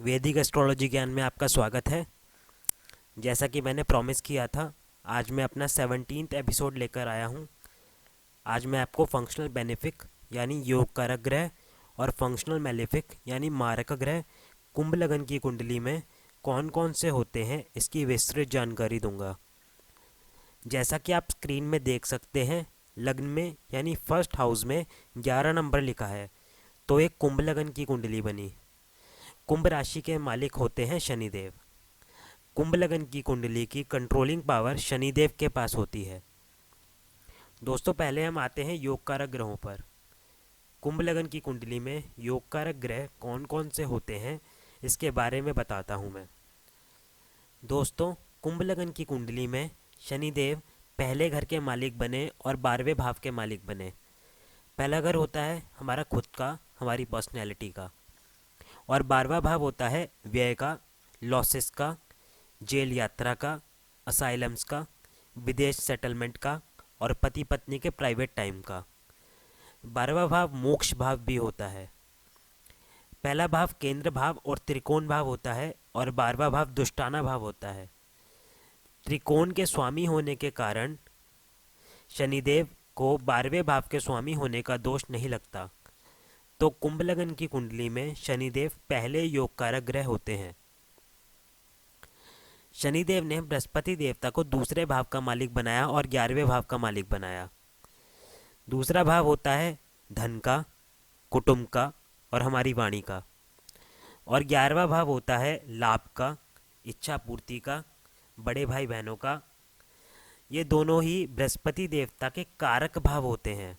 वैदिक एस्ट्रोलॉजी ज्ञान में आपका स्वागत है। जैसा कि मैंने प्रॉमिस किया था, आज मैं अपना 17th एपिसोड लेकर आया हूँ। आज मैं आपको फंक्शनल बेनिफिक यानी योग कारक ग्रह और फंक्शनल मेलेफिक यानी मारक ग्रह कुंभ लगन की कुंडली में कौन कौन से होते हैं इसकी विस्तृत जानकारी दूंगा। जैसा कि आप स्क्रीन में देख सकते हैं, लग्न में यानी फर्स्ट हाउस में 11 नंबर लिखा है, तो एक कुंभ लगन की कुंडली बनी। कुंभ राशि के मालिक होते हैं शनिदेव। कुंभ लगन की कुंडली की कंट्रोलिंग पावर शनिदेव के पास होती है। दोस्तों, पहले हम आते हैं योग कारक ग्रहों पर। कुंभ लगन की कुंडली में योग कारक ग्रह कौन कौन से होते हैं इसके बारे में बताता हूँ मैं। दोस्तों, कुंभ लगन की कुंडली में शनिदेव पहले घर के मालिक बने और 12वें भाव के मालिक बने। पहला घर होता है हमारा खुद का, हमारी पर्सनैलिटी का, और 12वां भाव होता है व्यय का, लॉसेस का, जेल यात्रा का, असाइलम्स का, विदेश सेटलमेंट का और पति पत्नी के प्राइवेट टाइम का। 12वां भाव मोक्ष भाव भी होता है। पहला भाव केंद्र भाव और त्रिकोण भाव होता है और 12वां भाव दुष्टाना भाव होता है। त्रिकोण के स्वामी होने के कारण शनिदेव को 12वें भाव के स्वामी होने का दोष नहीं लगता। तो कुंभ लगन की कुंडली में शनिदेव पहले योग कारक ग्रह होते हैं। शनिदेव ने बृहस्पति देवता को दूसरे भाव का मालिक बनाया और 11वें भाव का मालिक बनाया। दूसरा भाव होता है धन का, कुटुंब का और हमारी वाणी का, और 11वां भाव होता है लाभ का, इच्छा पूर्ति का, बड़े भाई बहनों का। ये दोनों ही बृहस्पति देवता के कारक भाव होते हैं।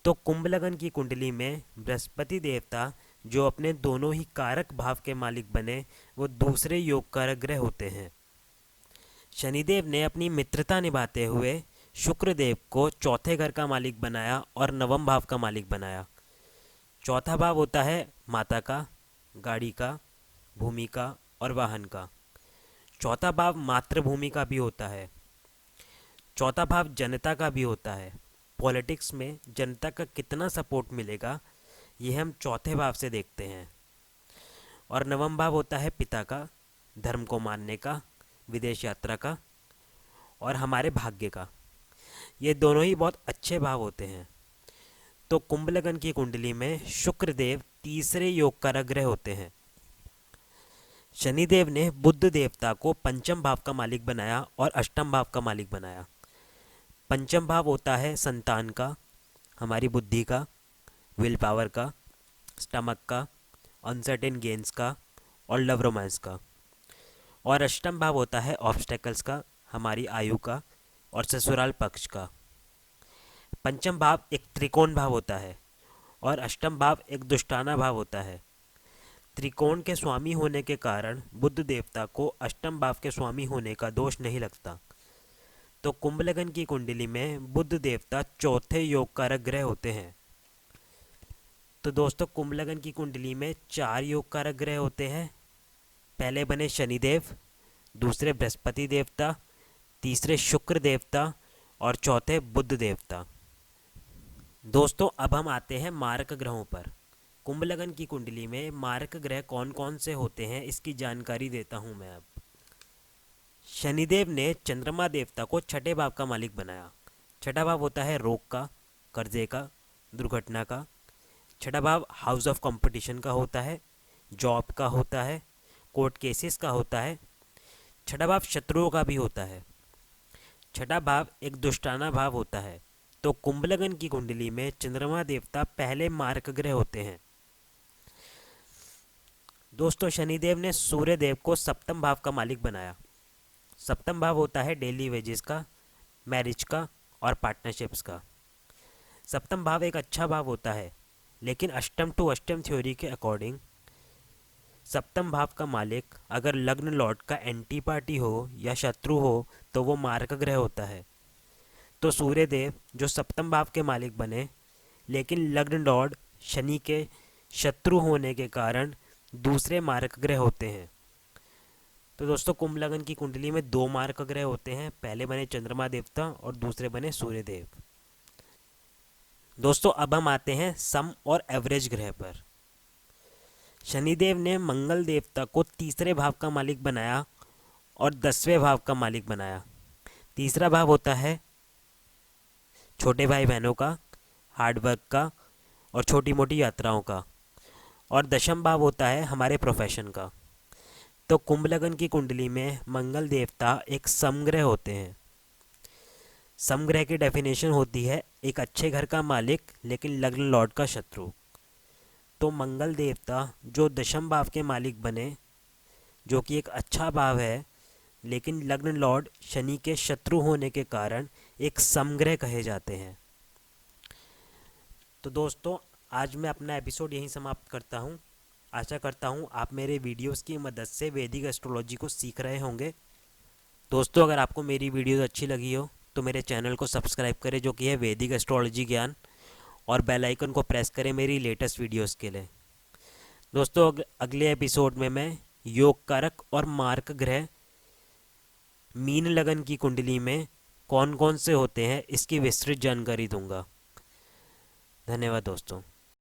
तो कुंभ लगन की कुंडली में बृहस्पति देवता जो अपने दोनों ही कारक भाव के मालिक बने, वो दूसरे योग कारक ग्रह होते हैं। शनिदेव ने अपनी मित्रता निभाते हुए शुक्र देव को चौथे घर का मालिक बनाया और नवम भाव का मालिक बनाया। चौथा भाव होता है माता का, गाड़ी का, भूमि का और वाहन का। चौथा भाव मातृभूमि का भी होता है। चौथा भाव जनता का भी होता है। पॉलिटिक्स में जनता का कितना सपोर्ट मिलेगा, ये हम चौथे भाव से देखते हैं। और नवम भाव होता है पिता का, धर्म को मानने का, विदेश यात्रा का और हमारे भाग्य का। ये दोनों ही बहुत अच्छे भाव होते हैं। तो कुंभ लगन की कुंडली में शुक्र देव तीसरे योग कारक ग्रह होते हैं। शनिदेव ने बुध देवता को पंचम भाव का मालिक बनाया और अष्टम भाव का मालिक बनाया। पंचम भाव होता है संतान का, हमारी बुद्धि का, विल पावर का, स्टमक का, अनसर्टेन गेन्स का और लव रोमांस का। और अष्टम भाव होता है ऑब्स्टेकल्स का, हमारी आयु का और ससुराल पक्ष का। पंचम भाव एक त्रिकोण भाव होता है और अष्टम भाव एक दुष्टाना भाव होता है। त्रिकोण के स्वामी होने के कारण बुध देवता को अष्टम भाव के स्वामी होने का दोष नहीं लगता। तो कुंभ लगन की कुंडली में बुध देवता चौथे योग कारक ग्रह होते हैं। तो दोस्तों, कुंभ लगन की कुंडली में 4 योग कारक ग्रह होते हैं। पहले बने शनिदेव, दूसरे बृहस्पति देवता, तीसरे शुक्र देवता और चौथे बुध देवता। दोस्तों, अब हम आते हैं मारक ग्रहों पर। कुंभ लगन की कुंडली में मारक ग्रह कौन कौन से होते हैं इसकी जानकारी देता हूं मैं अब। शनिदेव ने चंद्रमा देवता को छठे भाव का मालिक बनाया। छठा भाव होता है रोग का, कर्जे का, दुर्घटना का। छठा भाव हाउस ऑफ कंपटीशन का होता है, जॉब का होता है, कोर्ट केसेस का होता है। छठा भाव शत्रुओं का भी होता है। छठा भाव एक दुष्टाना भाव होता है। तो कुंभ लगन की कुंडली में चंद्रमा देवता पहले मारक ग्रह होते हैं। दोस्तों, शनिदेव ने सूर्य देव को सप्तम भाव का मालिक बनाया। सप्तम भाव होता है डेली वेजेस का, मैरिज का और पार्टनरशिप्स का। सप्तम भाव एक अच्छा भाव होता है, लेकिन अष्टम टू अष्टम थ्योरी के अकॉर्डिंग सप्तम भाव का मालिक अगर लग्न लॉर्ड का एंटी पार्टी हो या शत्रु हो तो वो मारक ग्रह होता है। तो सूर्य देव जो सप्तम भाव के मालिक बने, लेकिन लग्न लॉर्ड शनि के शत्रु होने के कारण दूसरे मारक ग्रह होते हैं। तो दोस्तों, कुंभ लगन की कुंडली में 2 मारक ग्रह होते हैं। पहले बने चंद्रमा देवता और दूसरे बने सूर्य देव। दोस्तों, अब हम आते हैं सम और एवरेज ग्रह पर। शनिदेव ने मंगल देवता को तीसरे भाव का मालिक बनाया और 10वें भाव का मालिक बनाया। तीसरा भाव होता है छोटे भाई बहनों का, हार्डवर्क का और छोटी मोटी यात्राओं का, और दशम भाव होता है हमारे प्रोफेशन का। तो कुंभ लगन की कुंडली में मंगल देवता एक समग्रह होते हैं। समग्रह की डेफिनेशन होती है एक अच्छे घर का मालिक लेकिन लग्न लॉर्ड का शत्रु। तो मंगल देवता जो दशम भाव के मालिक बने, जो कि एक अच्छा भाव है, लेकिन लग्न लॉर्ड शनि के शत्रु होने के कारण एक समग्रह कहे जाते हैं। तो दोस्तों, आज मैं अपना एपिसोड यहीं समाप्त करता हूँ। आशा करता हूँ आप मेरे वीडियोस की मदद से वैदिक एस्ट्रोलॉजी को सीख रहे होंगे। दोस्तों, अगर आपको मेरी वीडियोस अच्छी लगी हो तो मेरे चैनल को सब्सक्राइब करें, जो कि है वैदिक एस्ट्रोलॉजी ज्ञान, और बेल आइकन को प्रेस करें मेरी लेटेस्ट वीडियोस के लिए। दोस्तों, अगले एपिसोड में मैं योग कारक और मार्क ग्रह मीन लगन की कुंडली में कौन कौन से होते हैं इसकी विस्तृत जानकारी दूंगा। धन्यवाद दोस्तों।